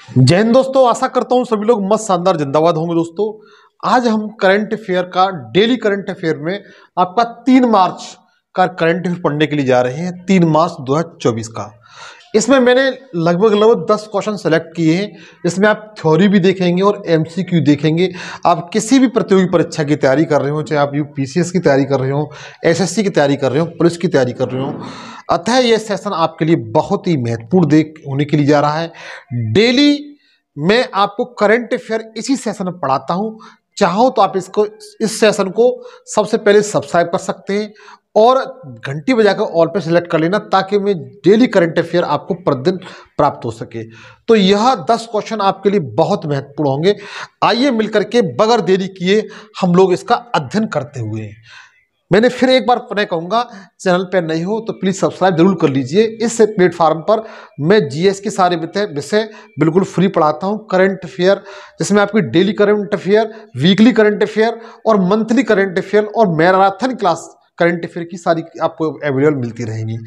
जय हिंद दोस्तों, आशा करता हूं सभी लोग मस्त शानदार जिंदाबाद होंगे। दोस्तों आज हम करंट अफेयर का डेली करंट अफेयर में आपका 3 मार्च का करंट अफेयर पढ़ने के लिए जा रहे हैं। 3 मार्च 2024 का। इसमें मैंने लगभग 10 क्वेश्चन सेलेक्ट किए हैं। इसमें आप थ्योरी भी देखेंगे और एमसीक्यू देखेंगे। आप किसी भी प्रतियोगी परीक्षा की तैयारी कर रहे हो, चाहे आप यूपीसीएस की तैयारी कर रहे हो, एसएससी की तैयारी कर रहे हो, पुलिस की तैयारी कर रहे हो, अतः यह सेशन आपके लिए बहुत ही महत्वपूर्ण होने के लिए जा रहा है। डेली मैं आपको करंट अफेयर इसी सेशन में पढ़ाता हूं। चाहो तो आप इस सेशन को सबसे पहले सब्सक्राइब कर सकते हैं और घंटी बजाकर ऑल पे सिलेक्ट कर लेना, ताकि मैं डेली करंट अफेयर आपको प्रतिदिन प्राप्त हो सके। तो यह 10 क्वेश्चन आपके लिए बहुत महत्वपूर्ण होंगे। आइए मिलकर के बगैर देरी किए हम लोग इसका अध्ययन करते हुए हैं। मैंने फिर एक बार पुनः कहूँगा, चैनल पर नहीं हो तो प्लीज़ सब्सक्राइब जरूर कर लीजिए। इस प्लेटफार्म पर मैं जीएस के सारे विषय बिल्कुल फ्री पढ़ाता हूँ। करंट अफेयर जिसमें आपकी daily current affair, weekly current affair और मंथली करंट अफेयर और मैराथन क्लास करंट अफेयर की सारी आपको अवेलेबल मिलती रहेंगी।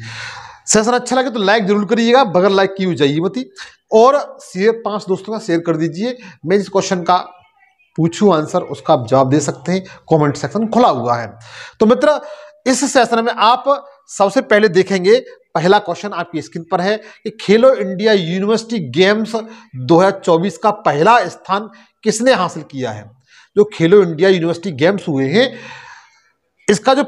सेशन अच्छा लगे तो लाइक जरूर करिएगा, बगैर लाइक की जाइए मती, और शेयर 5 दोस्तों का शेयर कर दीजिए। मैं जिस क्वेश्चन का पूछूं आंसर, उसका आप जवाब दे सकते हैं। कमेंट सेक्शन खुला हुआ है। तो मित्र, इस सेशन में आप सबसे पहले देखेंगे, पहला क्वेश्चन आपकी स्क्रीन पर है कि खेलो इंडिया यूनिवर्सिटी गेम्स 2024 का पहला स्थान किसने हासिल किया है। जो खेलो इंडिया यूनिवर्सिटी गेम्स हुए हैं, इसका जो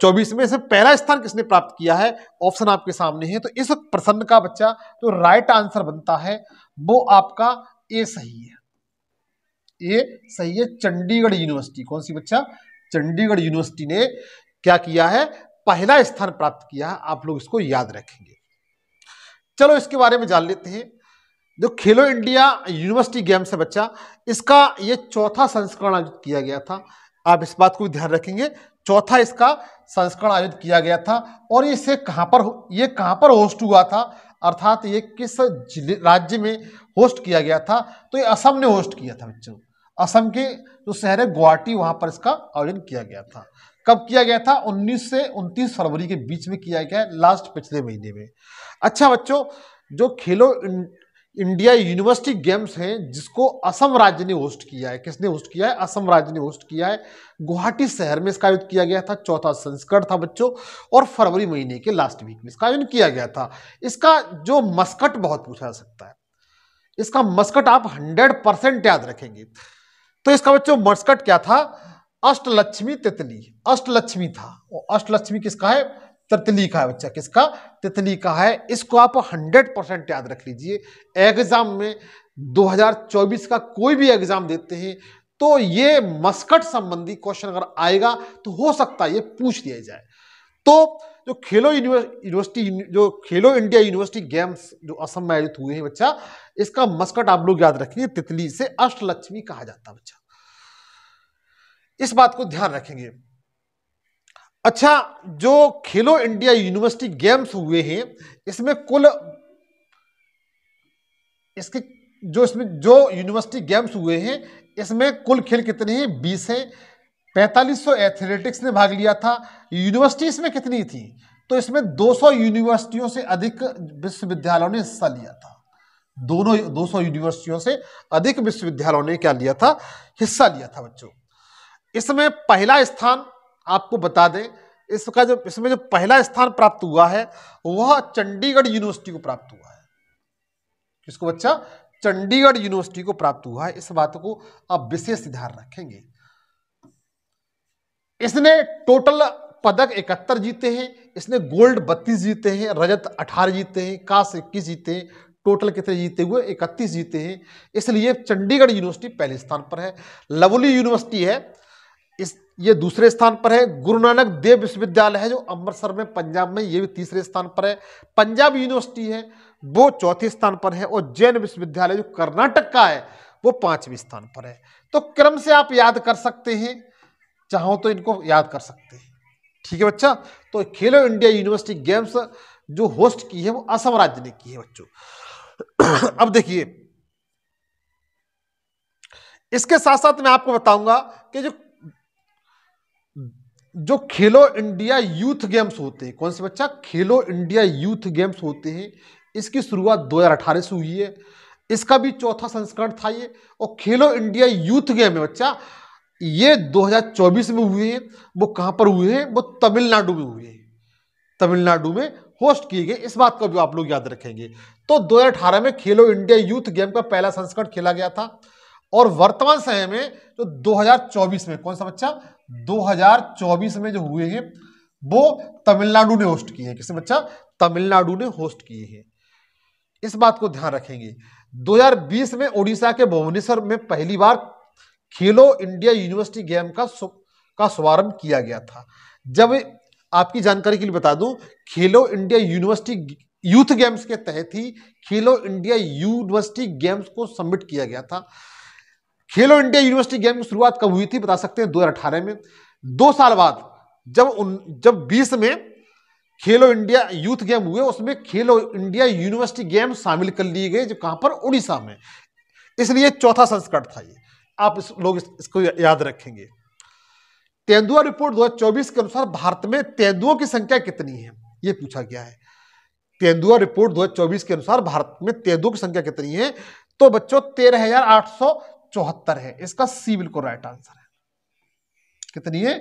24 में से पहला स्थान किसने प्राप्त किया है, ऑप्शन आपके सामने है। तो इस प्रश्न का बच्चा जो राइट आंसर बनता है वो आपका ए सही है। ये सही है। चंडीगढ़ यूनिवर्सिटी, कौन सी बच्चा, चंडीगढ़ यूनिवर्सिटी ने क्या किया है, पहला स्थान प्राप्त किया है। आप लोग इसको याद रखेंगे। चलो इसके बारे में जान लेते हैं। जो खेलो इंडिया यूनिवर्सिटी गेम्स है बच्चा, इसका ये चौथा संस्करण आयोजित किया गया था। आप इस बात को भी ध्यान रखेंगे, चौथा इसका संस्करण आयोजित किया गया था। और इसे कहां पर होस्ट हुआ था, अर्थात ये किस राज्य में होस्ट किया गया था। तो ये असम ने होस्ट किया था बच्चों। असम के जो शहर है गुवाहाटी, वहां पर इसका आयोजन किया गया था। कब किया गया था, 19 से 29 फरवरी के बीच में किया गया, लास्ट पिछले महीने में। अच्छा बच्चों, जो खेलो इंडिया यूनिवर्सिटी गेम्स हैं, जिसको असम राज्य ने होस्ट किया है, किसने होस्ट किया है, असम राज्य ने होस्ट किया है। गुवाहाटी शहर में इसका आयोजन किया गया था। चौथा संस्करण था बच्चों, और फरवरी महीने के लास्ट वीक में इसका आयोजन किया गया था। इसका जो मस्कट बहुत पूछा जा सकता है, इसका मस्कट आप 100% याद रखेंगे। तो इसका बच्चों मस्कट क्या था, अष्टलक्ष्मी तितली। अष्टलक्ष्मी था, और अष्टलक्ष्मी किसका है, तितली का है बच्चा। किसका, तितली का है। इसको आप 100% याद रख लीजिए। एग्जाम में 2024 का कोई भी एग्जाम देते हैं तो ये मस्कट संबंधी क्वेश्चन अगर आएगा तो हो सकता है ये पूछ दिया जाए। तो जो खेलो इंडिया यूनिवर्सिटी गेम्स जो असम में आयोजित हुए हैं बच्चा, इसका मस्कट आप लोग याद रखेंगे, तितली से अष्टलक्ष्मी कहा जाता है बच्चा। इस बात को ध्यान रखेंगे। अच्छा, जो खेलो इंडिया यूनिवर्सिटी गेम्स हुए हैं, इसमें कुल इसमें जो यूनिवर्सिटी गेम्स हुए हैं, इसमें कुल खेल कितने हैं, 20 हैं। 4500 एथलेटिक्स ने भाग लिया था। यूनिवर्सिटी इसमें कितनी थी, तो इसमें 200 यूनिवर्सिटियों से अधिक विश्वविद्यालयों ने हिस्सा लिया था। 200 यूनिवर्सिटियों से अधिक विश्वविद्यालयों ने क्या लिया था, हिस्सा लिया था बच्चों। इसमें पहला स्थान आपको बता दें, इसमें जो पहला स्थान प्राप्त हुआ है वह चंडीगढ़ यूनिवर्सिटी को प्राप्त हुआ है। किसको बच्चा, चंडीगढ़ यूनिवर्सिटी को प्राप्त हुआ है। इस बात को आप विशेष ध्यान रखेंगे। इसने टोटल पदक 71 जीते हैं। इसने गोल्ड 32 जीते हैं, रजत 18 जीते हैं, कांस्य 21 जीते हैं। टोटल कितने जीते हुए, 31 जीते हैं। इसलिए चंडीगढ़ यूनिवर्सिटी पहले स्थान पर है। लवली यूनिवर्सिटी है, ये दूसरे स्थान पर है। गुरु नानक देव विश्वविद्यालय है जो अमृतसर में पंजाब में, ये भी तीसरे स्थान पर है। पंजाब यूनिवर्सिटी है वो चौथे स्थान पर है। और जैन विश्वविद्यालय जो कर्नाटक का है वो 5वें स्थान पर है। तो क्रम से आप याद कर सकते हैं, चाहो तो इनको याद कर सकते हैं। ठीक है बच्चा। तो खेलो इंडिया यूनिवर्सिटी गेम्स जो होस्ट की है वो असम राज्य ने की है बच्चों। अब देखिए, इसके साथ साथ मैं आपको बताऊंगा कि जो खेलो इंडिया यूथ गेम्स होते हैं, कौन से बच्चा, खेलो इंडिया यूथ गेम्स होते हैं, इसकी शुरुआत 2018 से हुई है। इसका भी चौथा संस्करण था ये। और खेलो इंडिया यूथ गेम है बच्चा, ये 2024 में हुए हैं। वो कहां पर हुए हैं? वो तमिलनाडु में हुए हैं, तमिलनाडु में होस्ट किए गए। इस बात को भी आप लोग याद रखेंगे। तो 2018 में खेलो इंडिया यूथ गेम का पहला संस्करण खेला गया था। और वर्तमान समय में जो 2024 में, कौन सा बच्चा? 2024 में जो हुए हैं वो तमिलनाडु ने होस्ट किए हैं। किसने बच्चा? तमिलनाडु ने होस्ट किए हैं। इस बात को ध्यान रखेंगे। 2020 में ओडिशा के भुवनेश्वर में पहली बार खेलो इंडिया यूनिवर्सिटी गेम का शुभारंभ किया गया था। जब आपकी जानकारी के लिए बता दूं, खेलो इंडिया यूनिवर्सिटी यूथ गेम्स के तहत ही खेलो इंडिया यूनिवर्सिटी गेम्स को सबमिट किया गया था। खेलो इंडिया यूनिवर्सिटी गेम की शुरुआत कब हुई थी? बता सकते हैं 2018 में। 2 साल बाद जब 20 में खेलो इंडिया यूथ गेम हुए, उसमें खेलो इंडिया यूनिवर्सिटी गेम शामिल कर लिए गए, जो कहां पर? उड़ीसा में। इसलिए चौथा संस्करण था ये। आप इसको याद रखेंगे। तेंदुआ रिपोर्ट 2024 के अनुसार भारत में तेंदुओं की संख्या कितनी है? ये पूछा गया है। तेंदुआ रिपोर्ट 2024 के अनुसार भारत में तेंदुओं की संख्या कितनी है? तो बच्चों 13,874 है। इसका सी बिल्कुल राइट आंसर है। कितनी है?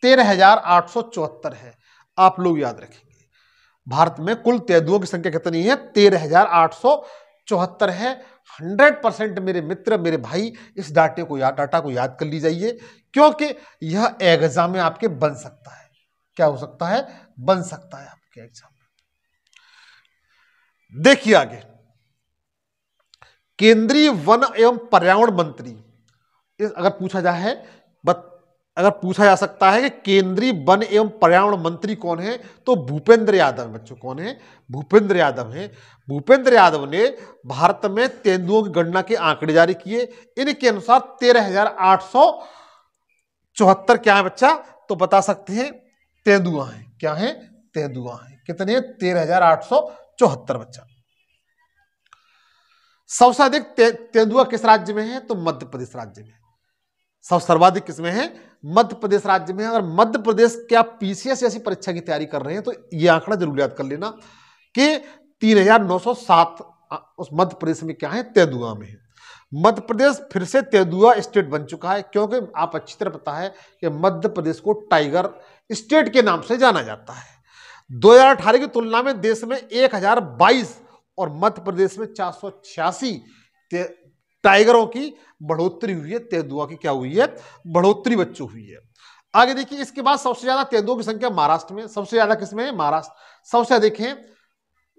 13,874 है। आप लोग याद रखेंगे। भारत में कुल तेंदुओं की संख्या कितनी है? 13,874 है। 100% मेरे मित्र, मेरे भाई, इस डाटा को याद कर लीजिए, क्योंकि यह एग्जाम में आपके बन सकता है। क्या हो सकता है? बन सकता है आपके एग्जाम में। देखिए आगे, केंद्रीय वन एवं पर्यावरण मंत्री, अगर पूछा जा सकता है कि केंद्रीय वन एवं पर्यावरण मंत्री कौन है, तो भूपेंद्र यादव है बच्चों। कौन है? भूपेंद्र यादव है। भूपेंद्र यादव ने भारत में तेंदुओं की गणना के आंकड़े जारी किए। इनके अनुसार 13,874 क्या है बच्चा? तो बता सकते हैं तेंदुआ है। क्या है? तेंदुआ है। कितने? 13,874 बच्चा। सबसे अधिक तेंदुआ किस राज्य में है? तो मध्य प्रदेश राज्य में। सर्वाधिक किसमें है? मध्य प्रदेश राज्य में है। अगर मध्य प्रदेश के आप पीसीएस जैसी परीक्षा की तैयारी कर रहे हैं तो ये आंकड़ा जरूर याद कर लेना कि 3,907 उस मध्य प्रदेश में क्या है? तेंदुआ में है। मध्य प्रदेश फिर से तेंदुआ स्टेट बन चुका है, क्योंकि आप अच्छी तरह पता है कि मध्य प्रदेश को टाइगर स्टेट के नाम से जाना जाता है। 2018 की तुलना में देश में 1022 और मध्य प्रदेश में 486 टाइगरों की बढ़ोतरी हुई है। तेंदुआ की क्या हुई है? बढ़ोतरी बच्चों हुई है। आगे देखिए, इसके बाद सबसे ज्यादा तेंदुओं की संख्या महाराष्ट्र में। सबसे ज्यादा किसमें है? महाराष्ट्र। सबसे अधिक है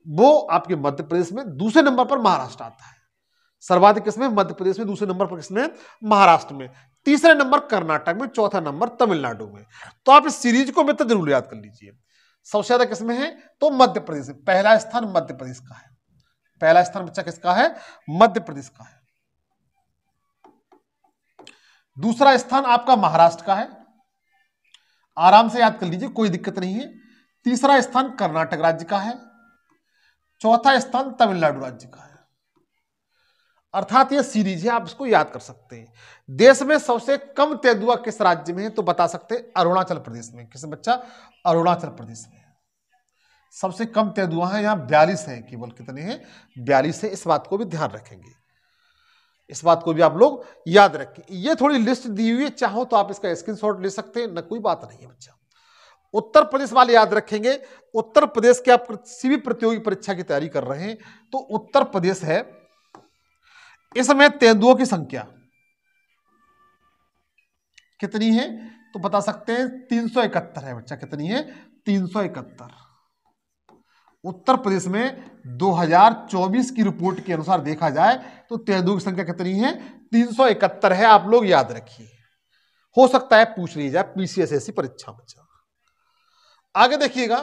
वो आपके मध्य प्रदेश में। दूसरे नंबर पर महाराष्ट्र आता है। सर्वाधिक किसमें? मध्य प्रदेश में। दूसरे नंबर पर किसमें? महाराष्ट्र में। तीसरे नंबर कर्नाटक में। चौथा नंबर तमिलनाडु में। तो आप इस सीरीज को मित्र जरूर याद कर लीजिए। सबसे ज्यादा किसमें है? तो मध्य प्रदेश में। पहला स्थान मध्य प्रदेश का है। पहला स्थान बच्चा किसका है? मध्य प्रदेश का है। दूसरा स्थान आपका महाराष्ट्र का है, आराम से याद कर लीजिए, कोई दिक्कत नहीं है। तीसरा स्थान कर्नाटक राज्य का है। चौथा स्थान तमिलनाडु राज्य का है। अर्थात यह सीरीज है, आप इसको याद कर सकते हैं। देश में सबसे कम तेंदुआ किस राज्य में है? तो बता सकते हैं अरुणाचल प्रदेश में। किस बच्चा? अरुणाचल प्रदेश में सबसे कम तेंदुआ है। यहां 42 है केवल। कितने हैं? 42 है। इस बात को भी ध्यान रखेंगे। इस बात को भी आप लोग याद रखें। ये थोड़ी लिस्ट दी हुई है, चाहो तो आप इसका स्क्रीनशॉट ले सकते हैं, न कोई बात नहीं है बच्चा। उत्तर प्रदेश वाले याद रखेंगे। उत्तर प्रदेश के आप किसी भी प्रतियोगी परीक्षा की तैयारी कर रहे हैं तो उत्तर प्रदेश है। इसमें तेंदुओं की संख्या कितनी है? तो बता सकते हैं 371 है बच्चा। कितनी है? 371। उत्तर प्रदेश में 2024 की रिपोर्ट के अनुसार देखा जाए तो तेंदुओं की संख्या कितनी है? 371 है। आप लोग याद रखिए, हो सकता है पूछ ली जाए पीसीएस ऐसी परीक्षा बच्चा। आगे देखिएगा,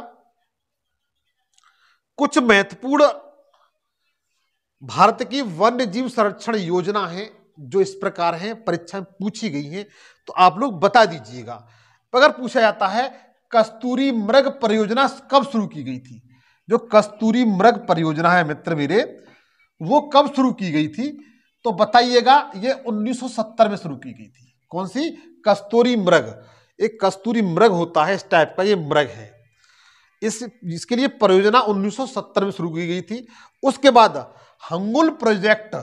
कुछ महत्वपूर्ण भारत की वन्य जीव संरक्षण योजना है जो इस प्रकार है, परीक्षा में पूछी गई है, तो आप लोग बता दीजिएगा। अगर पूछा जाता है कस्तूरी मृग परियोजना कब शुरू की गई थी? जो कस्तूरी मृग परियोजना है मित्र मेरे, वो कब शुरू की गई थी? तो बताइएगा। ये 1970 में शुरू की गई थी। कौन सी? कस्तूरी मृग। एक कस्तूरी मृग होता है इस टाइप का, ये मृग है। इसके लिए परियोजना 1970 में शुरू की गई थी। उसके बाद हंगुल प्रोजेक्ट,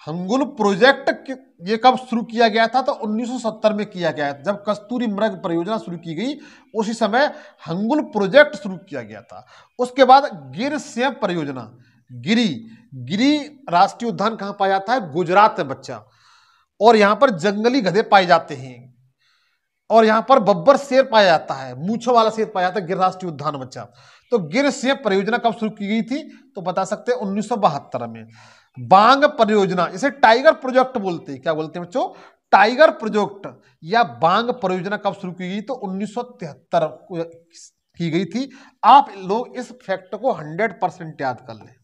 हंगुल प्रोजेक्ट ये कब शुरू किया गया था? तो 1970 में किया गया था, जब कस्तूरी मृग परियोजना शुरू की गई उसी समय हंगुल प्रोजेक्ट शुरू किया गया था। उसके बाद गिर सिंह परियोजना, गिरी गिरी राष्ट्रीय उद्यान कहां पाया जाता है? गुजरात में बच्चा। और यहां पर जंगली गधे पाए जाते हैं और यहां पर बब्बर शेर पाया जाता है, मूंछों वाला शेर पाया जाता है गिर राष्ट्रीय उद्यान बच्चा। तो गिर सिंह परियोजना कब शुरू की गई थी? तो बता सकते हैं 1972 में। बांग परियोजना, इसे टाइगर प्रोजेक्ट बोलते हैं। क्या बोलते हैं बच्चों? टाइगर प्रोजेक्ट या बांग परियोजना कब शुरू की गई? तो 1973 की गई थी। आप लोग इस फैक्ट को 100% याद कर लें।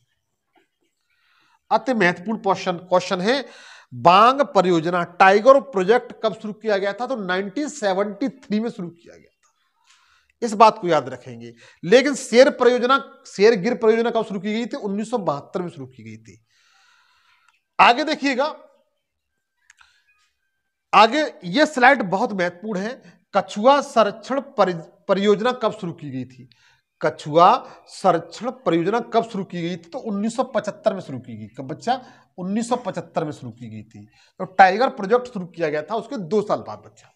अति महत्वपूर्ण क्वेश्चन है, बांग परियोजना टाइगर प्रोजेक्ट कब शुरू किया गया था? तो 1973 में शुरू किया गया था। इस बात को याद रखेंगे। लेकिन शेर परियोजना, शेर गिर परियोजना कब शुरू की गई थी? 1972 में शुरू की गई थी। आगे देखिएगा, आगे ये स्लाइड बहुत महत्वपूर्ण है। कछुआ संरक्षण परियोजना कब शुरू की गई थी? कछुआ संरक्षण परियोजना कब शुरू की गई थी? तो 1975 में शुरू की गई। कब बच्चा? 1975 में शुरू की गई थी। तो टाइगर प्रोजेक्ट शुरू किया गया था उसके 2 साल बाद बच्चा।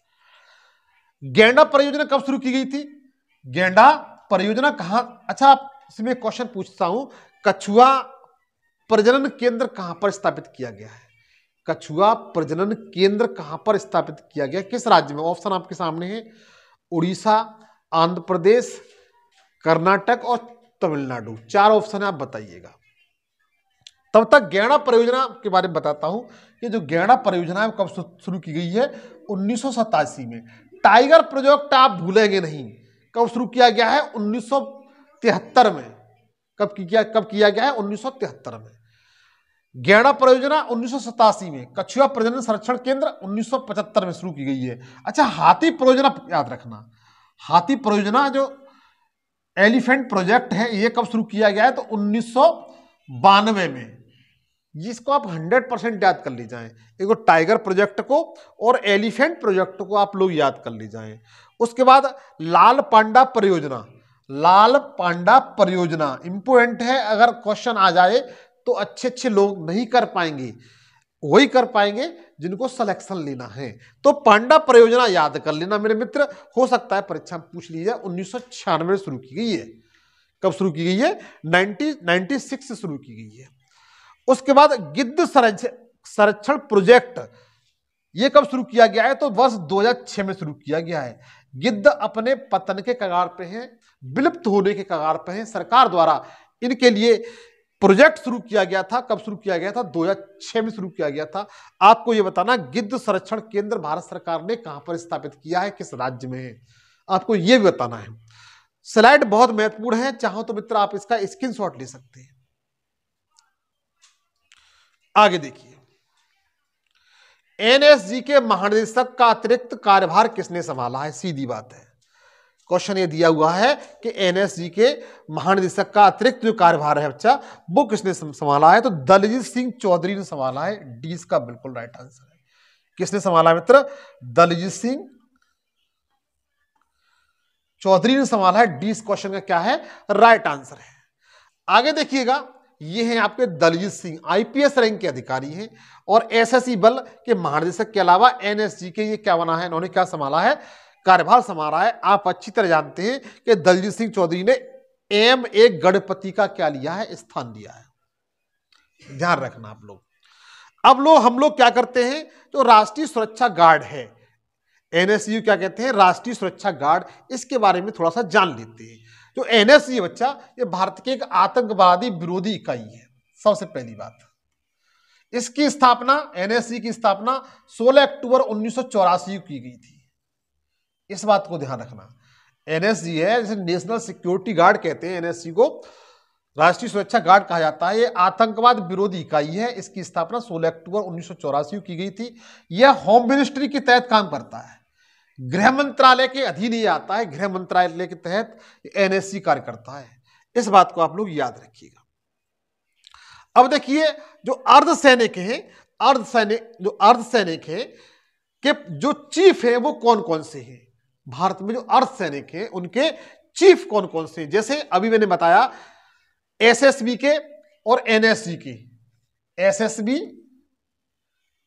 गेंडा परियोजना कब शुरू की गई थी? गेंडा परियोजना कहां? अच्छा, आप इसमें क्वेश्चन पूछता हूं, कछुआ प्रजनन केंद्र कहां पर स्थापित किया गया है? कछुआ प्रजनन केंद्र कहां पर स्थापित किया गया, किस राज्य में? ऑप्शन आपके सामने है, उड़ीसा, आंध्र प्रदेश, कर्नाटक और तमिलनाडु। 4 ऑप्शन है, आप बताइएगा। तब तक गैंडा परियोजना के बारे में बताता हूं कि जो गैंडा परियोजना है कब शुरू की गई है? 1987 में। टाइगर प्रोजेक्ट आप भूलेंगे नहीं, कब शुरू किया गया है? 1973 में। कब किया गया है? 1973 में। गैंडा परियोजना 1987 में, कछुआ प्रजनन संरक्षण केंद्र 1975 में शुरू की गई है। अच्छा, हाथी परियोजना याद रखना। हाथी परियोजना जो एलिफेंट प्रोजेक्ट है, ये कब शुरू किया गया है? तो 1992 में। जिसको आप 100% याद कर ली जाएं, एक टाइगर प्रोजेक्ट को और एलिफेंट प्रोजेक्ट को आप लोग याद कर ली जाएं। उसके बाद लाल पांडा परियोजना, लाल पांडा परियोजना इंपोर्टेंट है। अगर क्वेश्चन आ जाए तो अच्छे लोग नहीं कर पाएंगे, वही कर पाएंगे जिनको सिलेक्शन लेना है। तो पांडा परियोजना याद कर लेना मेरे मित्र, हो सकता है परीक्षा में पूछ लीजिए। 1996 में शुरू की गई है। कब शुरू की गई है? 1996 से शुरू की गई है। उसके बाद गिद्ध संरक्षण प्रोजेक्ट, ये कब शुरू किया गया है? तो वर्ष 2006 में शुरू किया गया है। गिद्ध अपने पतन के कगार पे हैं, विलुप्त होने के कगार पे हैं। सरकार द्वारा इनके लिए प्रोजेक्ट शुरू किया गया था। कब शुरू किया गया था? 2006 में शुरू किया गया था। आपको यह बताना, गिद्ध संरक्षण केंद्र भारत सरकार ने कहां पर स्थापित किया है, किस राज्य में है, आपको यह भी बताना है। स्लाइड बहुत महत्वपूर्ण है, चाहो तो मित्र आप इसका स्क्रीनशॉट ले सकते हैं। आगे देखिए, एनएसजी के महानिदेशक का अतिरिक्त कार्यभार किसने संभाला है? सीधी बात है, क्वेश्चन ये दिया हुआ है कि एनएसजी के महानिदेशक का अतिरिक्त जो कार्यभार है बच्चा, वो किसने संभाला है? तो दलजीत सिंह चौधरी ने संभाला है। डी इसका बिल्कुल राइट आंसर है। किसने संभाला है मित्र? दलजीत सिंह चौधरी ने संभाला है। डी इस क्वेश्चन का क्या है? राइट आंसर है। आगे देखिएगा, ये हैं आपके दलजीत सिंह, आईपीएस रैंक के अधिकारी हैं और एसएससी बल के महानिदेशक के अलावा एनएसजी के ये क्या बना है, इन्होंने क्या संभाला है? कार्यभार संभाला है। आप अच्छी तरह जानते हैं कि दलजीत सिंह चौधरी ने एम.ए. गणपति का क्या लिया है? स्थान लिया है। ध्यान रखना आप लोग। अब हम लोग क्या करते हैं, जो राष्ट्रीय सुरक्षा गार्ड है, एनएसयू क्या कहते हैं? राष्ट्रीय सुरक्षा गार्ड, इसके बारे में थोड़ा सा जान लेते हैं। जो एनएसयू बच्चा, ये भारत की एक आतंकवादी विरोधी इकाई है। सबसे पहली बात, इसकी स्थापना, एनएसयू की स्थापना 16 अक्टूबर 1984 की गई थी। इस बात को ध्यान रखना। एनएसजी है, जैसे नेशनल सिक्योरिटी गार्ड कहते हैं, एनएसजी को राष्ट्रीय सुरक्षा गार्ड कहा जाता है। ये आतंकवाद विरोधी इकाई है। इसकी स्थापना 16 अक्टूबर 1984 की गई थी। यह होम मिनिस्ट्री के तहत काम करता है, गृह मंत्रालय के अधीन ही आता है। गृह मंत्रालय के तहत एनएसजी कार्य करता है। इस बात को आप लोग याद रखिएगा। अब देखिए, जो अर्धसैनिक हैं, अर्धसैनिक हैं के जो चीफ है वो कौन कौन से हैं? भारत में जो अर्धसैनिक हैं उनके चीफ कौन कौन से हैं? जैसे अभी मैंने बताया, एसएसबी के और एनएसजी के, एसएसबी,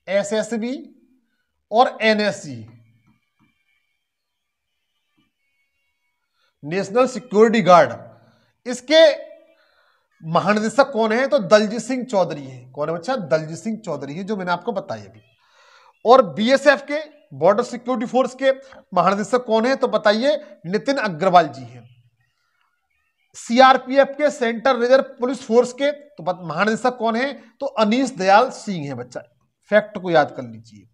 एसएसबी और एनएसजी, नेशनल सिक्योरिटी गार्ड, इसके महानिदेशक कौन है? तो दलजीत सिंह चौधरी है। कौन है बच्चा? दलजीत सिंह चौधरी है, जो मैंने आपको बताया अभी। और बीएसएफ के, बॉर्डर सिक्योरिटी फोर्स के महानिदेशक कौन है? तो बताइए, नितिन अग्रवाल जी हैं। सीआरपीएफ के, सेंट्रल रिजर्व पुलिस फोर्स के तो महानिदेशक कौन है? तो अनीश दयाल सिंह है बच्चा, फैक्ट को याद कर लीजिए।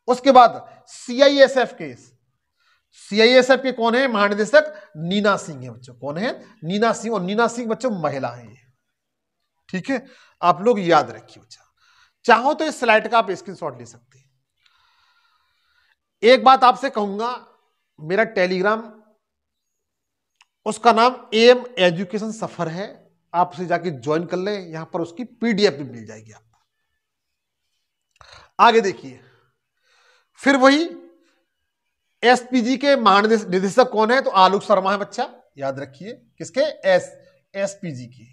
उसके बाद सीआईएसएफ के, सीआईएसएफ के कौन है महानिदेशक? नीना सिंह है बच्चों। कौन है? नीना सिंह। और नीना सिंह बच्चों महिला है ये, ठीक है, आप लोग याद रखिए बच्चा। चाहो तो इस स्लाइड का आप स्क्रीनशॉट ले सकते हैं। एक बात आपसे कहूंगा, मेरा टेलीग्राम, उसका नाम एम एजुकेशन सफर है, आप उसे जाके ज्वाइन कर लें, यहां पर उसकी पीडीएफ भी मिल जाएगी आपको। आगे देखिए, फिर वही एसपीजी के महानिदेशक कौन है? तो आलोक शर्मा है बच्चा, याद रखिए। किसके? एसपीजी के।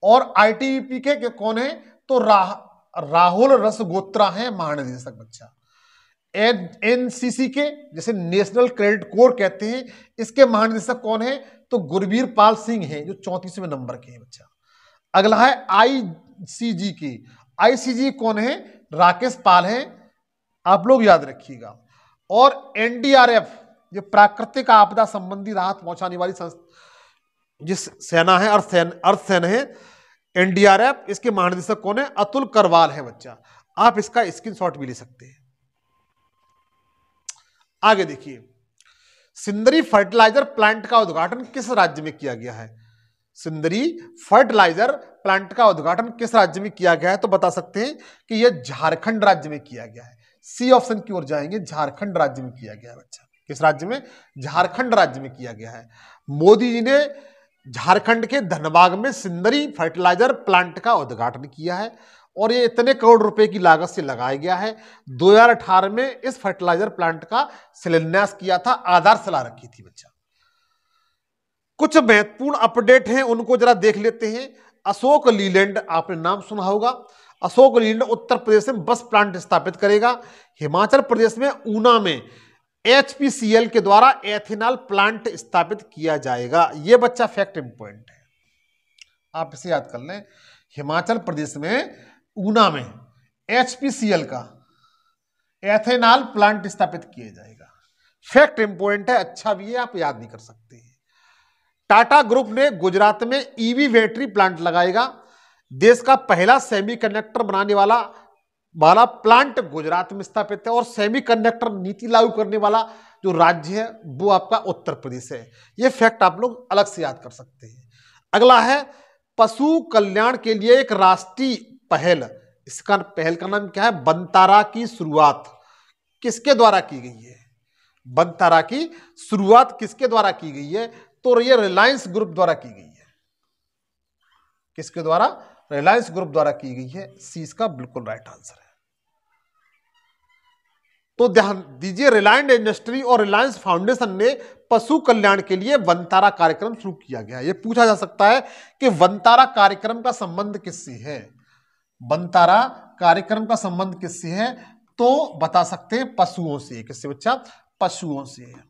और आईटीबीपी के कौन है? तो राहुल रसगोत्रा है महानिदेशक बच्चा। एनसीसी के, जैसे नेशनल क्रेडिट कोर कहते हैं, इसके महानिदेशक कौन है? तो गुरबीर पाल सिंह है, जो 34वें नंबर के हैं बच्चा। अगला है आईसीजी के, आईसीजी कौन है? राकेश पाल है, आप लोग याद रखिएगा। और एनडीआरएफ, ये प्राकृतिक आपदा संबंधी राहत पहुंचाने वाली जिस सेना है, अर्थ सेना है एनडीआरएफ, इसके महानिदेशक कौन है? अतुल करवाल है बच्चा। आप इसका स्क्रीनशॉट भी ले सकते हैं। आगे देखिए, सिंदरी फर्टिलाइजर प्लांट का उद्घाटन किस राज्य में किया गया है? सिंदरी फर्टिलाइजर प्लांट का उद्घाटन किस राज्य में किया गया है? तो बता सकते हैं कि यह झारखंड राज्य में किया गया है। सी ऑप्शन की ओर जाएंगे, झारखंड राज्य में किया गया है बच्चा। किस राज्य में? झारखंड राज्य में किया गया है। मोदी जी ने झारखंड के धनबाद में सिंदरी फर्टिलाइजर प्लांट का उद्घाटन किया है, और ये इतने करोड़ रुपए की लागत से लगाया गया है। 2018 में इस फर्टिलाइजर प्लांट का शिलान्यास किया था, आधारशिला रखी थी बच्चा। कुछ महत्वपूर्ण अपडेट हैं, उनको जरा देख लेते हैं। अशोक लीलैंड, आपने नाम सुना होगा। अशोक लीलैंड उत्तर प्रदेश में बस प्लांट स्थापित करेगा। हिमाचल प्रदेश में ऊना में एचपीसीएल के द्वारा एथेनॉल प्लांट स्थापित किया जाएगा। यह बच्चा फैक्ट इंपॉर्टेंट है, आप इसे याद कर लें। हिमाचल प्रदेश में ऊना में एचपीसीएल का एथेनॉल प्लांट स्थापित किया जाएगा। फैक्ट इंपॉर्टेंट है, अच्छा भी है, आप याद नहीं कर सकते हैं। टाटा ग्रुप ने गुजरात में ईवी बैटरी प्लांट लगाएगा। देश का पहला सेमीकंडक्टर बनाने वाला प्लांट गुजरात में स्थापित है। और सेमीकंडक्टर नीति लागू करने वाला जो राज्य है वो आपका उत्तर प्रदेश है। ये फैक्ट आप लोग अलग से याद कर सकते हैं। अगला है पशु कल्याण के लिए एक राष्ट्रीय पहल। इसका पहल का नाम क्या है? वनतारा की शुरुआत किसके द्वारा की गई है? वनतारा की शुरुआत किसके द्वारा की गई है? तो ये रिलायंस ग्रुप द्वारा की गई है। किसके द्वारा? रिलायंस ग्रुप द्वारा की गई है। सी इसका बिल्कुल राइट आंसर है। तो ध्यान दीजिए, रिलायंस इंडस्ट्री और रिलायंस फाउंडेशन ने पशु कल्याण के लिए वनतारा कार्यक्रम शुरू किया गया। यह पूछा जा सकता है कि वनतारा कार्यक्रम का संबंध किससे है? वनतारा कार्यक्रम का संबंध किससे है? तो बता सकते हैं पशुओं से। किससे बच्चा? पशुओं से है।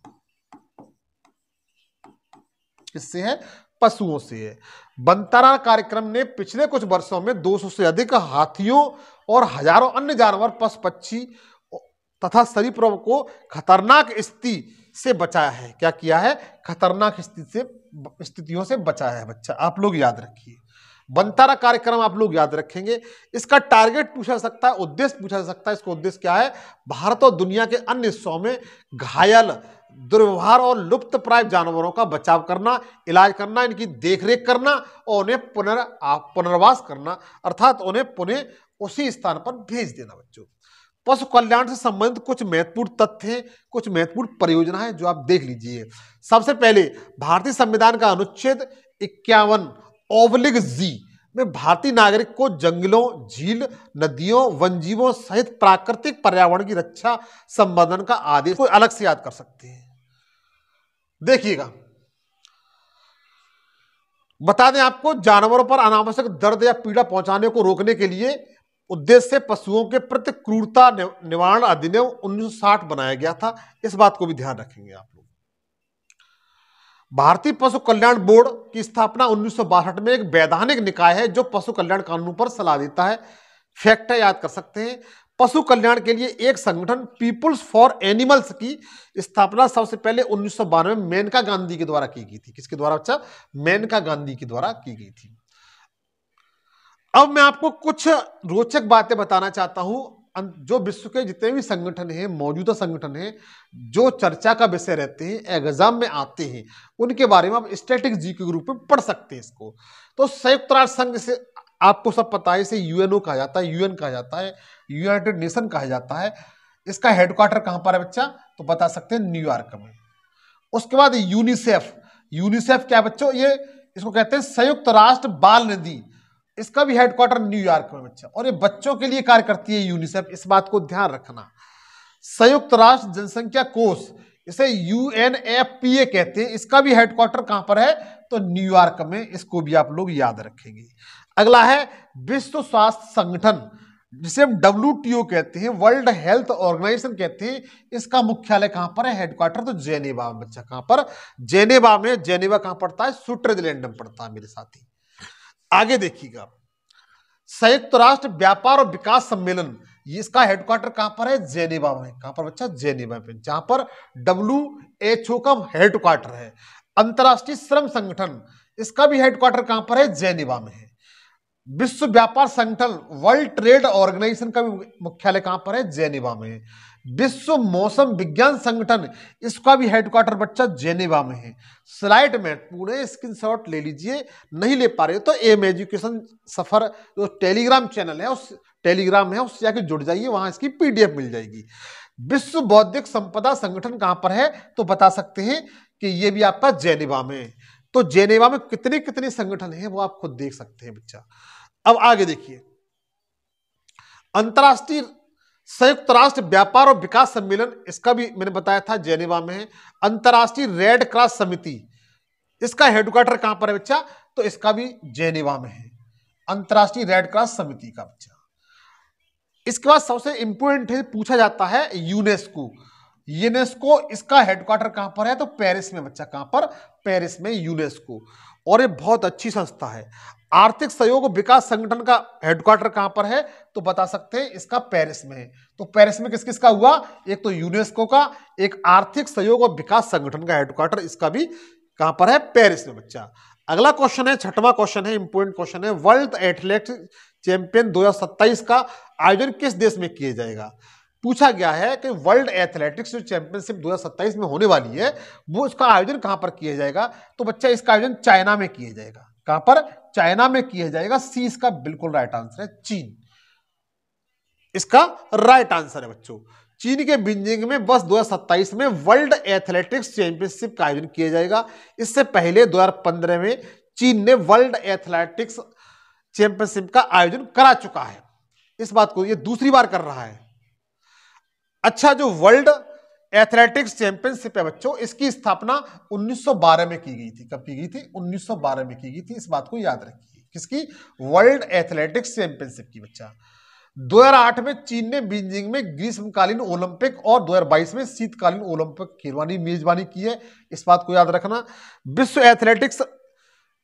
किससे है? पशुओं से है। वनतारा कार्यक्रम ने पिछले कुछ वर्षों में 200 से अधिक हाथियों और हजारों अन्य जानवर, पशु पक्षी तथा सरीसृपों को खतरनाक स्थिति से बचाया है। क्या किया है? खतरनाक स्थितियों से बचाया है बच्चा, आप लोग याद रखिए। वनतारा कार्यक्रम आप लोग याद रखेंगे। इसका टारगेट पूछा जा सकता है, उद्देश्य पूछा जा सकता है। इसका उद्देश्य क्या है? भारत और दुनिया के अन्य हिस्सों में घायल, दुर्व्यवहार और लुप्त प्राय जानवरों का बचाव करना, इलाज करना, इनकी देखरेख करना और उन्हें पुनर्वास करना, अर्थात उन्हें पुनः उसी स्थान पर भेज देना बच्चों। पशु कल्याण से संबंधित कुछ महत्वपूर्ण तथ्य हैं, कुछ महत्वपूर्ण परियोजनाएं जो आप देख लीजिए। सबसे पहले भारतीय संविधान का अनुच्छेद 51(g) में भारतीय नागरिक को जंगलों, झील, नदियों, वन्यजीवों सहित प्राकृतिक पर्यावरण की रक्षा संवर्धन का आदेश को अलग से याद कर सकते हैं। देखिएगा, बता दें आपको, जानवरों पर अनावश्यक दर्द या पीड़ा पहुंचाने को रोकने के लिए उद्देश्य से पशुओं के प्रति क्रूरता निवारण अधिनियम 1960 बनाया गया था। इस बात को भी ध्यान रखेंगे आप लोग। भारतीय पशु कल्याण बोर्ड की स्थापना 1962 में एक वैधानिक निकाय है जो पशु कल्याण कानून पर सलाह देता है। फैक्ट है, याद कर सकते हैं। पशु कल्याण के लिए एक संगठन पीपुल्स फॉर एनिमल्स की स्थापना सबसे पहले 1992 में मेनका गांधी के द्वारा की गई थी। किसके द्वारा बच्चा? मेनका गांधी के द्वारा की गई थी। अब मैं आपको कुछ रोचक बातें बताना चाहता हूं। जो विश्व के जितने भी संगठन हैं, मौजूदा संगठन हैं, जो चर्चा का विषय रहते हैं, एग्जाम में आते हैं, उनके बारे में आप स्टैटिक जीके के रूप में पढ़ सकते हैं इसको। तो संयुक्त राष्ट्र संघ से आपको सब पता है, इसे यूएनओ कहा जाता है, यूएन कहा जाता है, यूनाइटेड नेशन कहा जाता है। इसका हेडक्वार्टर कहां पर है बच्चा? तो बता सकते हैं न्यूयॉर्क में। उसके बाद यूनिसेफ। यूनिसेफ क्या बच्चों? ये इसको कहते हैं संयुक्त राष्ट्र बाल निधि। इसका भी हेडक्वार्टर न्यूयॉर्क में बच्चा, और ये बच्चों के लिए कार्य करती है यूनिसेफ। इस बात को ध्यान रखना। संयुक्त राष्ट्र जनसंख्या कोष, इसे यूएनएफपीए कहते हैं। इसका भी हेडक्वार्टर कहां पर है? तो न्यूयॉर्क में। इसको भी आप लोग याद रखेंगे। अगला है विश्व स्वास्थ्य संगठन, जिसे हम WTO कहते हैं, वर्ल्ड हेल्थ ऑर्गेनाइजेशन कहते हैं। इसका मुख्यालय कहां पर है? हेडक्वार्टर तो जेनेवा में बच्चा। कहां पर? जेनेवा में। जेनेवा कहां पड़ता है? स्विट्जरलैंड में पड़ता है मेरे साथी। आगे देखिएगा, संयुक्त राष्ट्र व्यापार और विकास सम्मेलन, इसका हेडक्वार्टर कहां पर है? जेनेवा में। कहां पर बच्चा? जेनेवा में, जहां पर WHO का हेडक्वार्टर है। अंतर्राष्ट्रीय श्रम संगठन, इसका भी हेडक्वार्टर कहां पर है? जेनेवा में है। विश्व व्यापार संगठन, वर्ल्ड ट्रेड ऑर्गेनाइजेशन का भी मुख्यालय कहां पर है? जेनेवा में। विश्व मौसम विज्ञान संगठन, इसका भी हेडक्वार्टर बच्चा जेनेवा में है। स्लाइड में पूरे स्क्रीनशॉट ले लीजिए, नहीं ले पा रहे तो एम एजुकेशन सफर जो टेलीग्राम चैनल है, उस टेलीग्राम है, उससे जाके जुड़ जाइए, वहां इसकी PDF मिल जाएगी। विश्व बौद्धिक संपदा संगठन कहां पर है? तो बता सकते हैं कि ये भी आपका जेनेवा में। तो जेनेवा में कितने कितने संगठन हैं वो आप खुद देख सकते हैं बच्चा। अब आगे देखिए, अंतरराष्ट्रीय संयुक्त राष्ट्र व्यापार और विकास सम्मेलन, इसका भी मैंने बताया था जेनेवा में है। अंतरराष्ट्रीय रेड क्रॉस समिति, इसका हेडक्वार्टर कहां पर है बच्चा? तो इसका भी जेनेवा में है, अंतरराष्ट्रीय रेड क्रॉस समिति का बच्चा। इसके बाद सबसे इंपोर्टेंट है, पूछा जाता है, यूनेस्को। यूनेस्को, इसका हेडक्वार्टर कहां पर है? तो पेरिस में बच्चा। कहां पर? पेरिस में यूनेस्को। और ये बहुत अच्छी संस्था है। आर्थिक सहयोग विकास संगठन का हेडक्वार्टर कहां पर है? तो बता सकते हैं इसका पेरिस में है। तो पेरिस में किस किस का हुआ? एक तो यूनेस्को का, एक आर्थिक सहयोग और विकास संगठन का हेडक्वार्टर, इसका भी कहां पर है? पेरिस में बच्चा। अगला क्वेश्चन है, 6वां क्वेश्चन है, इंपोर्टेंट क्वेश्चन है। वर्ल्ड एथलेटिक्स चैंपियन 2027 का आयोजन किस देश में किया जाएगा? पूछा गया है कि वर्ल्ड एथलेटिक्स जो चैंपियनशिप 2027 में होने वाली है, वो इसका आयोजन कहां पर किया जाएगा? तो बच्चा इसका आयोजन चाइना में किया जाएगा। कहां पर? चाइना में किया जाएगा। सी इसका बिल्कुल राइट आंसर है, चीन। इसका राइट आंसर है बच्चों, चीन के बीजिंग में वर्ष 2027 में वर्ल्ड एथलेटिक्स चैंपियनशिप का आयोजन किया जाएगा। इससे पहले 2015 में चीन ने वर्ल्ड एथलेटिक्स चैंपियनशिप का आयोजन करा चुका है। इस बात को ये दूसरी बार कर रहा है। अच्छा, जो वर्ल्ड एथलेटिक्स चैंपियनशिप है बच्चों, इसकी स्थापना 1912 में की गई थी। कब की गई थी? 1912 में की गई थी। इस बात को याद रखिए। किसकी? वर्ल्ड एथलेटिक्स चैंपियनशिप की बच्चा। 2008 में चीन ने बीजिंग में ग्रीष्मकालीन ओलंपिक और 2022 में शीतकालीन ओलंपिक खेलवानी मेजबानी की है। इस बात को याद रखना।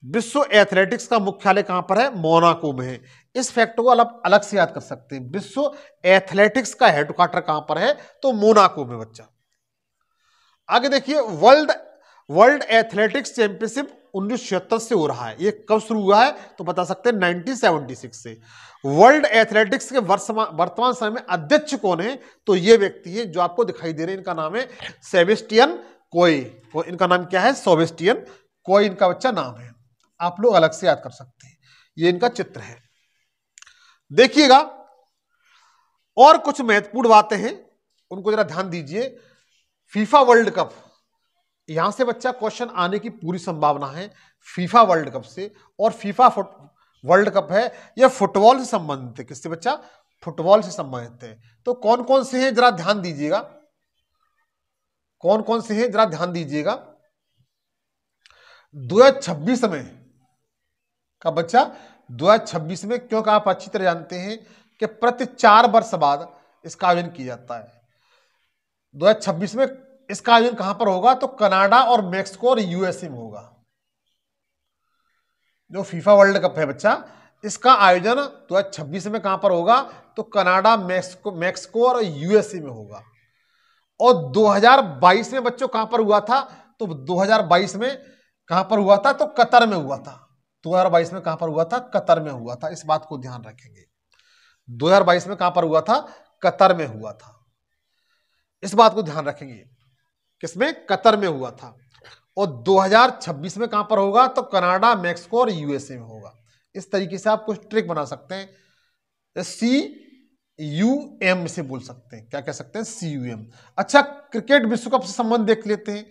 विश्व एथलेटिक्स का मुख्यालय कहां पर है? मोनाको में है। इस फैक्ट को अलग अलग से याद कर सकते हैं। विश्व एथलेटिक्स का हेडक्वार्टर कहां पर है? तो मोनाको में बच्चा। आगे देखिए, वर्ल्ड एथलेटिक्स चैंपियनशिप 1976 से हो रहा है। ये कब शुरू हुआ है? तो बता सकते हैं 1976 से। वर्ल्ड एथलेटिक्स के वर्तमान समय में अध्यक्ष कौन है? तो ये व्यक्ति है जो आपको दिखाई दे रहे हैं, इनका नाम है सेबेस्टियन कोए। इनका नाम क्या है? सेबेस्टियन कोए इनका बच्चा नाम है। आप लोग अलग से याद कर सकते हैं। ये इनका चित्र है, देखिएगा। और कुछ महत्वपूर्ण बातें हैं, उनको जरा ध्यान दीजिए। फीफा वर्ल्ड कप, यहां से बच्चा क्वेश्चन आने की पूरी संभावना है। फीफा वर्ल्ड कप से, और फीफा वर्ल्ड कप है, यह फुटबॉल से संबंधित है। किससे बच्चा? फुटबॉल से संबंधित है। तो कौन कौन से हैं जरा ध्यान दीजिएगा। कौन कौन से हैं जरा ध्यान दीजिएगा। 2026 में का बच्चा 2026 में, क्योंकि आप अच्छी तरह जानते हैं कि प्रति 4 वर्ष बाद इसका आयोजन किया जाता है। 2026 में इसका आयोजन कहां पर होगा? तो कनाडा और मैक्सिको और यूएसए में होगा। जो फीफा वर्ल्ड कप है बच्चा, इसका आयोजन 2026 में कहां पर होगा? तो कनाडा, मैक्सिको और यूएसए में होगा। और 2022 में बच्चों कहां पर हुआ था? तो 2022 में कहां पर हुआ था? तो कतर में हुआ था। 2022 में कहां पर हुआ था? कतर में हुआ था। इस बात को ध्यान रखेंगे। 2022 में कहां पर हुआ था? कतर में हुआ था। इस बात को ध्यान रखेंगे। किसमें? कतर में हुआ था। और 2026 में कहां पर होगा? तो कनाडा, मैक्सिको और यूएसए में होगा। इस तरीके से आप कुछ ट्रिक बना सकते हैं। CUM से बोल सकते हैं। क्या कह सकते हैं? CUM। अच्छा, क्रिकेट विश्व कप से संबंध देख लेते हैं।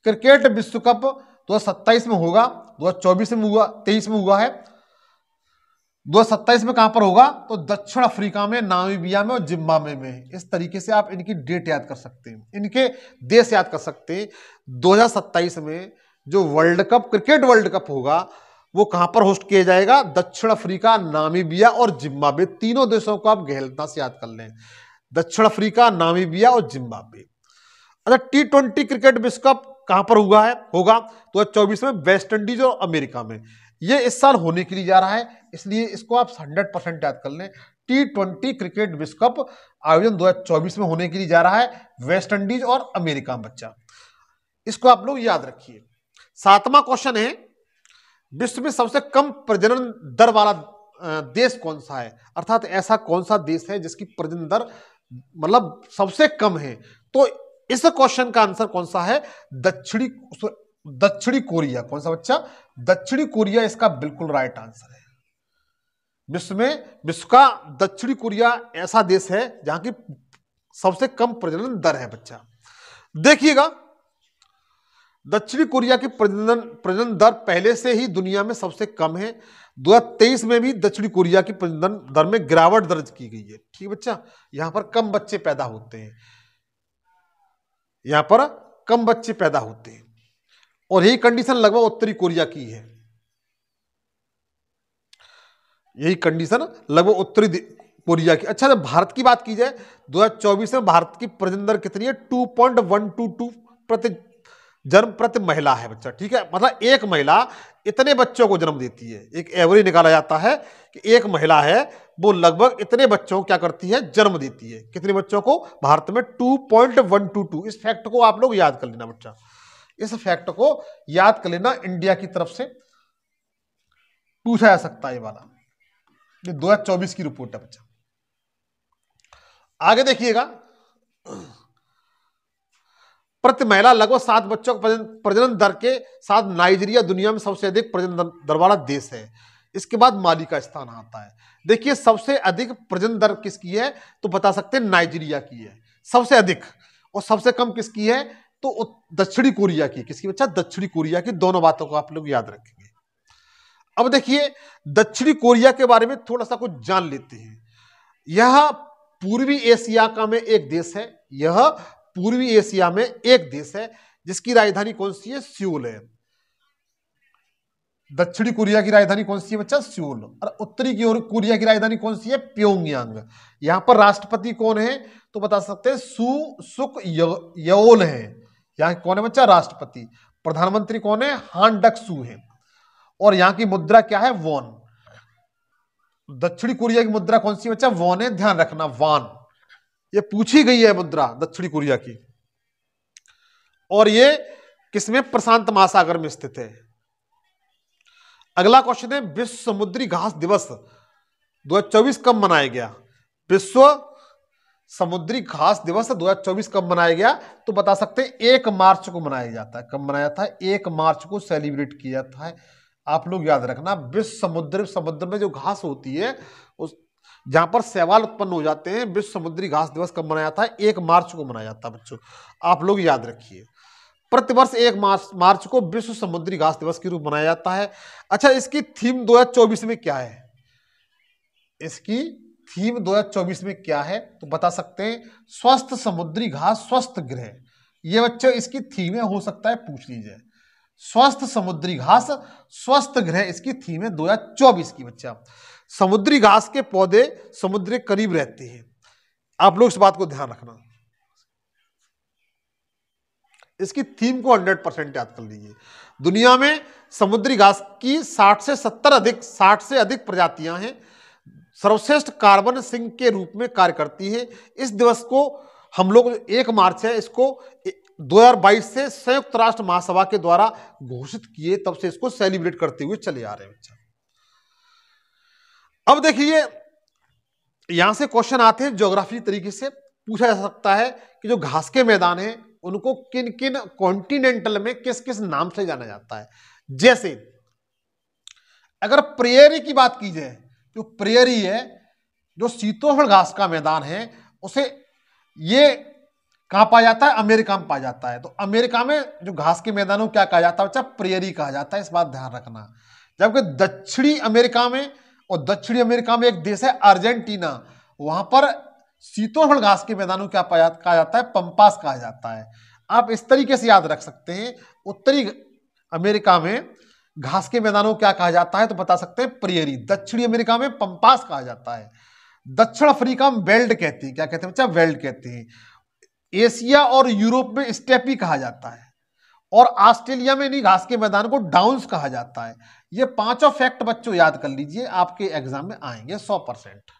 क्रिकेट विश्व कप 2027 में होगा, 2024 में हुआ, 23 में हुआ है। 2027 में कहां पर होगा? तो दक्षिण अफ्रीका में, नामीबिया में और जिम्बाब्वे में। इस तरीके से आप इनकी डेट याद कर सकते हैं, इनके देश याद कर सकते हैं। 2027 में जो world cup, cricket world cup होगा, वो कहां पर होस्ट किया जाएगा? दक्षिण अफ्रीका, नामीबिया और जिम्बाब्वे। तीनों देशों को आप गहनता से याद कर लें। दक्षिण अफ्रीका, नामीबिया और जिम्बाब्वे। अच्छा, T20 क्रिकेट विश्व कप कहां पर हुआ है? होगा 2024 में वेस्ट इंडीज और अमेरिका में। ये इस साल होने के लिए जा रहा है, इसलिए इसको आप 100% याद कर लें। T20 क्रिकेट विश्व कप आयोजन 2024 में होने के लिए जा रहा है, वेस्ट इंडीज और अमेरिका में बच्चा। इसको आप लोग याद रखिए। 7वां क्वेश्चन है, विश्व में सबसे कम प्रजनन दर वाला देश कौन सा है? अर्थात ऐसा कौन सा देश है जिसकी प्रजनन दर मतलब सबसे कम है? तो इस क्वेश्चन का आंसर कौन सा है? दक्षिणी कोरिया। कौन सा बच्चा? दक्षिणी कोरिया इसका बिल्कुल राइट आंसर है। विश्व का दक्षिणी कोरिया ऐसा देश है जहां की सबसे कम प्रजनन दर है बच्चा। देखिएगा, दक्षिणी कोरिया की प्रजनन दर पहले से ही दुनिया में सबसे कम है। 2023 में भी दक्षिणी कोरिया की प्रजनन दर में गिरावट दर्ज की गई है। ठीक बच्चा, यहां पर कम बच्चे पैदा होते हैं, यहां पर कम बच्चे पैदा होते हैं। और यही कंडीशन लगभग उत्तरी कोरिया की है। यही कंडीशन लगभग उत्तरी कोरिया की। अच्छा, जब भारत की बात की जाए, 2024 में भारत की प्रजनन दर कितनी है? 2.122 प्रति जन्म प्रति महिला है बच्चा। ठीक है, मतलब एक महिला इतने बच्चों को जन्म देती है। एक एवरेज निकाला जाता है कि एक महिला है वो लगभग इतने बच्चों को क्या करती है? जन्म देती है। कितने बच्चों को? भारत में 2.122। इस फैक्ट को आप लोग याद कर लेना बच्चा, इस फैक्ट को याद कर लेना। इंडिया की तरफ से पूछा जा सकता है ये वाला। ये 2024 की रिपोर्ट है बच्चा। आगे देखिएगा, प्रति महिला लगभग 7 बच्चों को प्रजनन दर के साथ नाइजीरिया दुनिया में सबसे अधिक प्रजनन दर वाला देश है। इसके बाद माली का स्थान आता है। देखिए, सबसे अधिक प्रजनन दर किसकी है? तो बता सकते हैं नाइजीरिया की है सबसे अधिक। और सबसे कम किसकी है? तो दक्षिणी कोरिया की। किसकी बच्चा? दक्षिणी कोरिया की। दोनों बातों को आप लोग याद रखेंगे। अब देखिए, दक्षिणी कोरिया के बारे में थोड़ा सा कुछ जान लेते हैं। यह पूर्वी एशिया का में एक देश है। यह पूर्वी एशिया में एक देश है जिसकी राजधानी कौन सी है? सियोल है। दक्षिणी कोरिया की राजधानी कौन सी है बच्चा? सियोल। और उत्तरी कोरिया की राजधानी कौन सी है? प्योंगयांग। यहां पर राष्ट्रपति कौन है? तो बता सकते हैं सुक येओल है। यहां कौन है बच्चा? राष्ट्रपति। प्रधानमंत्री कौन है? हान डक सू है। और यहां की मुद्रा क्या है? वॉन। दक्षिणी कोरिया की मुद्रा कौन सी बच्चा? वॉन है, ध्यान रखना, वॉन। ये पूछी गई है मुद्रा दक्षिणी कोरिया की। और ये किसमें? प्रशांत महासागर में स्थित है। अगला क्वेश्चन है, विश्व समुद्री घास दिवस 2024 कब मनाया गया? विश्व समुद्री घास दिवस 2024 कब मनाया गया? तो बता सकते हैं 1 मार्च को मनाया जाता है। कब मनाया जाता है? 1 मार्च को सेलिब्रेट किया जाता है। आप लोग याद रखना, विश्व समुद्र में जो घास होती है, उस जहां पर शैवाल उत्पन्न हो जाते हैं, विश्व समुद्री घास दिवस कब मनाया जाता है? 1 मार्च को मनाया जाता है बच्चों। आप लोग याद रखिए, प्रतिवर्ष 1 मार्च को विश्व समुद्री घास दिवस के रूप मनाया जाता है। अच्छा, इसकी थीम 2024 में क्या है? इसकी थीम 2024 में क्या है? तो बता सकते हैं स्वस्थ समुद्री घास, स्वस्थ गृह। ये बच्चों इसकी थीम है, हो सकता है पूछ लीजिए। स्वस्थ समुद्री घास स्वस्थ ग्रह इसकी थीम है 2024 की बच्चा। समुद्री घास के पौधे समुद्र के करीब रहते हैं। आप लोग इस बात को ध्यान रखना, इसकी थीम को 100% याद कर लीजिए। दुनिया में समुद्री घास की 60 से अधिक प्रजातियां हैं। सर्वश्रेष्ठ कार्बन सिंक के रूप में कार्य करती है। इस दिवस को हम लोग 1 मार्च है, इसको 2022 से संयुक्त राष्ट्र महासभा के द्वारा घोषित किए, तब से इसको सेलिब्रेट करते हुए चले आ रहे हैं बच्चा। अब देखिए यहां से क्वेश्चन आते हैं, ज्योग्राफी तरीके से पूछा जा सकता है कि जो घास के मैदान हैं उनको किन किन कॉन्टिनेंटल में किस किस नाम से जाना जाता है। जैसे अगर प्रेयरी की बात की जाए, जो प्रेयरी है, जो शीतोष्ण घास का मैदान है, उसे ये कहां पाया जाता है? अमेरिका में पाया जाता है। तो अमेरिका में जो घास के मैदानों को क्या कहा जाता है बच्चा? प्रेयरी कहा जाता है, इस बात ध्यान रखना। जबकि दक्षिणी अमेरिका में, और दक्षिणी अमेरिका में एक देश है अर्जेंटीना, वहां पर शीतोष्ण घास के मैदानों को क्या कहा जाता है? पंपास कहा जाता है। आप इस तरीके से याद रख सकते हैं। उत्तरी अमेरिका में घास के मैदानों को क्या कहा जाता है? तो बता सकते हैं प्रेयरी। दक्षिणी अमेरिका में पंपास कहा जाता है। दक्षिण अफ्रीका में वेल्ड कहते हैं। क्या कहते हैं बच्चा? वेल्ड कहते हैं। एशिया और यूरोप में स्टेपी कहा जाता है, और ऑस्ट्रेलिया में इन्हीं घास के मैदान को डाउन्स कहा जाता है। ये पांचों फैक्ट बच्चों याद कर लीजिए, आपके एग्जाम में आएंगे 100%।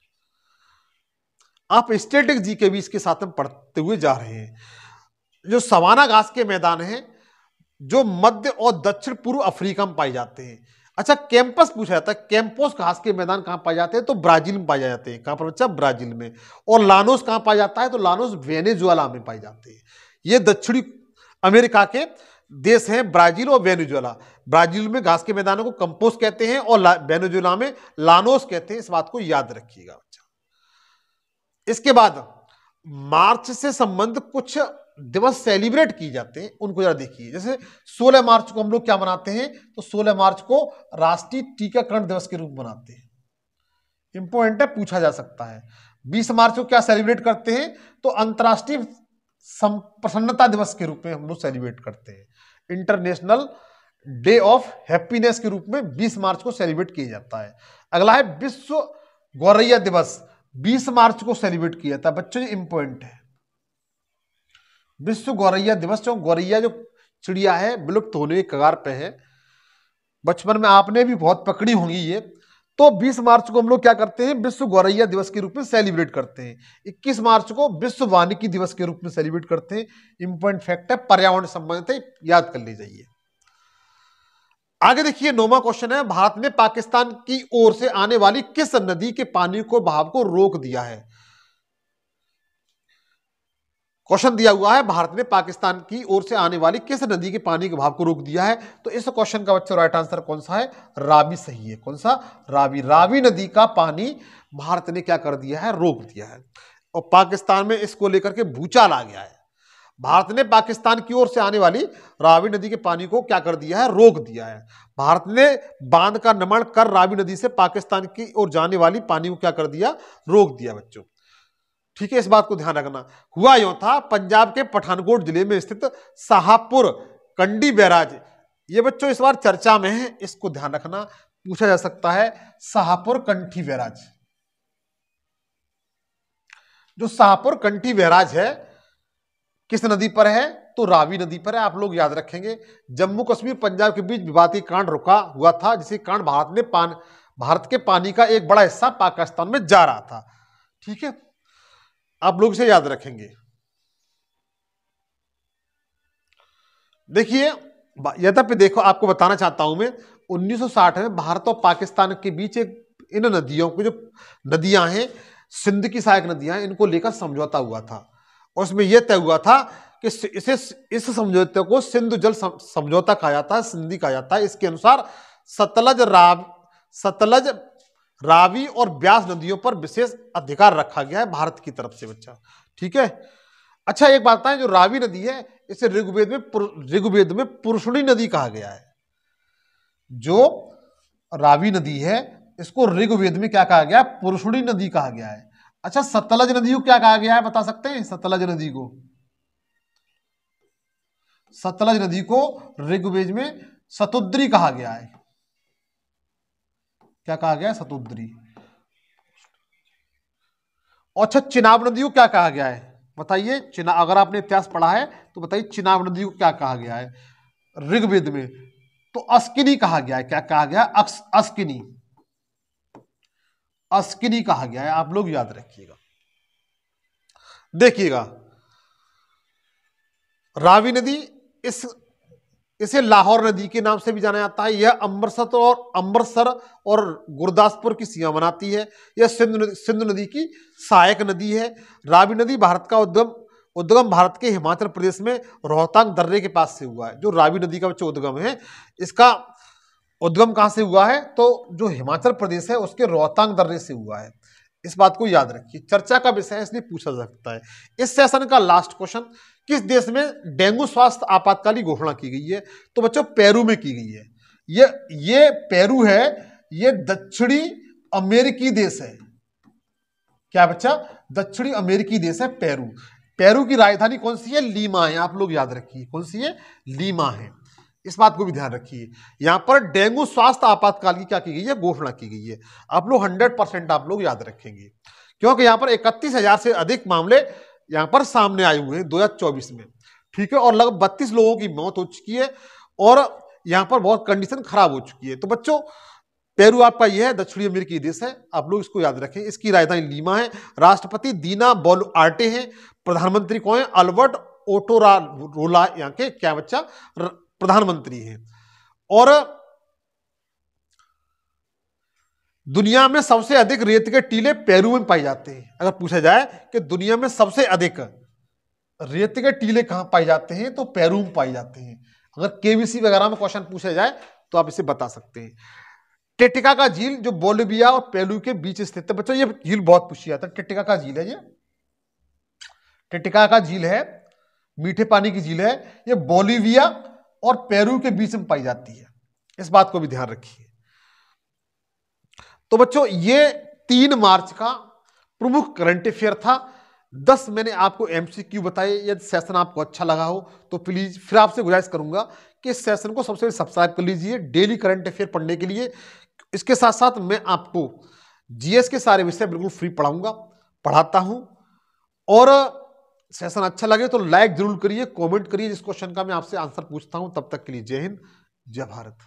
आप स्टैटिक जी के भी इसके साथ में पढ़ते हुए जा रहे हैं। जो सवाना घास के मैदान हैं, जो मध्य और दक्षिण पूर्व अफ्रीका में पाए जाते हैं। अच्छा, कैंपस पूछा जाता है, कैंपोस घास के मैदान कहां पाए जाते हैं? तो ब्राजील में पाए जाते हैं। कहां पर बच्चा? ब्राजील में। और लानोस कहां पाया जाता है? तो लानोस वेनेजुएला में पाए जाते हैं। ये दक्षिणी अमेरिका के देश हैं, ब्राजील और वेनेजुएला। ब्राजील में घास के मैदानों को कंपोस कहते हैं और वेनेजुएला में लानोस कहते हैं। इस बात को याद रखिएगा बच्चा। इसके बाद मार्च से संबंध कुछ दिवस सेलिब्रेट किए जाते हैं, उनको जरा देखिए। जैसे 16 मार्च को हम लोग क्या मनाते हैं? तो 16 मार्च को राष्ट्रीय टीकाकरण दिवस के रूप में मनाते हैं। इंपॉर्टेंट है, पूछा जा सकता है। 20 मार्च को क्या सेलिब्रेट करते हैं? तो अंतर्राष्ट्रीय प्रसन्नता दिवस के रूप में हम लोग सेलिब्रेट करते हैं। इंटरनेशनल डे ऑफ हैप्पीनेस के रूप में 20 मार्च को सेलिब्रेट किया जाता है। अगला है विश्व गौरैया दिवस, 20 मार्च को सेलिब्रेट किया जाता है। बच्चों, ये इंपॉर्टेंट है। विश्व गौरैया दिवस, जो गौरैया जो चिड़िया है विलुप्त होने के कगार पे है, बचपन में आपने भी बहुत पकड़ी होंगी ये। तो 20 मार्च को हम लोग क्या करते हैं? विश्व गौरैया दिवस के रूप में सेलिब्रेट करते हैं। 21 मार्च को विश्व वानिकी दिवस के रूप में सेलिब्रेट करते हैं। इंपॉर्टेंट फैक्ट है, पर्यावरण संबंधित है, याद कर लीजिए। आगे देखिए, 9वां क्वेश्चन है, भारत ने पाकिस्तान की ओर से आने वाली किस नदी के पानी को बहाव को रोक दिया है? क्वेश्चन दिया हुआ है, भारत ने पाकिस्तान की ओर से आने वाली किस नदी के पानी के बहाव को रोक दिया है? तो इस क्वेश्चन का बच्चों राइट आंसर कौन सा है? रावी सही है। कौन सा? रावी। रावी नदी का पानी भारत ने क्या कर दिया है? रोक दिया है। और पाकिस्तान में इसको लेकर के भूचाल आ गया है। भारत ने पाकिस्तान की ओर से आने वाली रावी नदी के पानी को क्या कर दिया है? रोक दिया है। भारत ने बांध का निर्माण कर रावी नदी से पाकिस्तान की ओर जाने वाली पानी को क्या कर दिया? रोक दिया बच्चों। ठीक है, इस बात को ध्यान रखना। हुआ यूं था, पंजाब के पठानकोट जिले में स्थित शाहपुर कंडी बैराज, ये बच्चों इस बार चर्चा में है, इसको ध्यान रखना, पूछा जा सकता है। शाहपुर कंठी बैराज, जो शाहपुर कंठी बैराज है किस नदी पर है? तो रावी नदी पर है। आप लोग याद रखेंगे, जम्मू कश्मीर पंजाब के बीच विवादित कांड रुका हुआ था, जिसे कांड भारत के पानी का एक बड़ा हिस्सा पाकिस्तान में जा रहा था। ठीक है, आप लोग इसे याद रखेंगे। देखिए यद्यपि देखो, आपको बताना चाहता हूं मैं, 1960 में भारत और पाकिस्तान के बीच एक इन नदियों की जो नदियां हैं, सिंध की सहायक नदियां हैं, इनको लेकर समझौता हुआ था। और उसमें यह तय हुआ था कि इस समझौते को सिंधु जल समझौता कहा जाता है, सिंधी कहा जाता है। इसके अनुसार सतलज, रावी और ब्यास नदियों पर विशेष अधिकार रखा गया है भारत की तरफ से बच्चा। ठीक है। अच्छा, एक बात है, जो रावी नदी है इसे ऋग्वेद में पुरुषणी नदी कहा गया है। जो रावी नदी है इसको ऋग्वेद में क्या कहा गया है? पुरुषणी नदी कहा गया है। अच्छा, सतलज नदी को क्या कहा गया है, बता सकते हैं? सतलज नदी को सतलज नदी को ऋग्वेद में शतुद्री कहा गया है। क्या कहा गया है? शतुद्री। अच्छा, चिनाब नदी को क्या कहा गया है बताइए? अगर आपने इतिहास पढ़ा है तो बताइए चिनाब नदी को क्या कहा गया है ऋग्वेद में? तो अस्किनी कहा गया है। क्या कहा गया? अस्किनी, अस्किनी कहा गया है। आप लोग याद रखिएगा। देखिएगा, रावी नदी इसे लाहौर नदी के नाम से भी जाना जाता है। यह अमृतसर और गुरदासपुर की सीमा बनाती है। यह सिंधु नदी की सहायक नदी है। रावी नदी भारत का उद्गम भारत के हिमाचल प्रदेश में रोहतांग दर्रे के पास से हुआ है। जो रावी नदी का बच्चा उद्गम है, इसका उद्गम कहां से हुआ है? तो जो हिमाचल प्रदेश है उसके रोहतांग दर्रे से हुआ है। इस बात को याद रखिए, चर्चा का विषय है इसलिए पूछा जा सकता है। इस सेशन का लास्ट क्वेश्चन, किस देश में डेंगू स्वास्थ्य आपातकाल की घोषणा की गई है? तो बच्चों पेरू में की गई है। ये पेरू है, ये दक्षिणी अमेरिकी देश है। क्या बच्चा? दक्षिणी अमेरिकी देश है पेरू। पेरू की राजधानी कौन सी है? लीमा है। आप लोग याद रखिए, कौन सी है? लीमा है। इस बात को भी ध्यान रखिए। यहां पर डेंगू स्वास्थ्य आपातकाल की क्या की गई है? घोषणा की गई है। आप लोग 100% आप लोग याद रखेंगे, क्योंकि यहां पर 31,000 से अधिक मामले यहां पर सामने आए हुए हैं 2024 में। ठीक है, और लगभग 32 लोगों की मौत हो चुकी है और यहां पर बहुत कंडीशन खराब हो चुकी है। तो बच्चों, पेरू आपका यह है, दक्षिणी अमेरिकी देश है। आप लोग इसको याद रखें। इसकी राजधानी लीमा है। राष्ट्रपति दीना बोलुआर्टे हैं। प्रधानमंत्री कौन है? अल्बर्ट ओटोरोला यहाँ के क्या बच्चा? प्रधानमंत्री हैं। और दुनिया में सबसे अधिक रेत के टीले पेरू में पाए जाते हैं। अगर पूछा जाए कि दुनिया में सबसे अधिक रेत के टीले कहां पाए जाते हैं, तो पेरू में पाए जाते हैं। अगर केबीसी वगैरह में क्वेश्चन पूछा जाए तो आप इसे बता सकते हैं। टिटिकाका झील जो बोलिविया और पेरू के बीच स्थित है। बच्चों, ये झील बहुत पूछी जाता है। टिटिकाका झील है, ये टिटिकाका झील है, मीठे पानी की झील है। ये बोलिविया और पेरू के बीच में पाई जाती है। इस बात को भी ध्यान रखिए। तो बच्चों, ये 3 मार्च का प्रमुख करंट अफेयर था। 10 मैंने आपको एमसीक्यू बताए। यदि सेशन आपको अच्छा लगा हो तो प्लीज फिर आपसे गुजारिश करूंगा कि इस सेशन को सबसे पहले सब्सक्राइब कर लीजिए डेली करंट अफेयर पढ़ने के लिए। इसके साथ साथ मैं आपको जीएस के सारे विषय बिल्कुल फ्री पढ़ाता हूं। और सेशन अच्छा लगे तो लाइक जरूर करिए, कमेंट करिए जिस क्वेश्चन का मैं आपसे आंसर पूछता हूं। तब तक के लिए जय हिंद, जय भारत।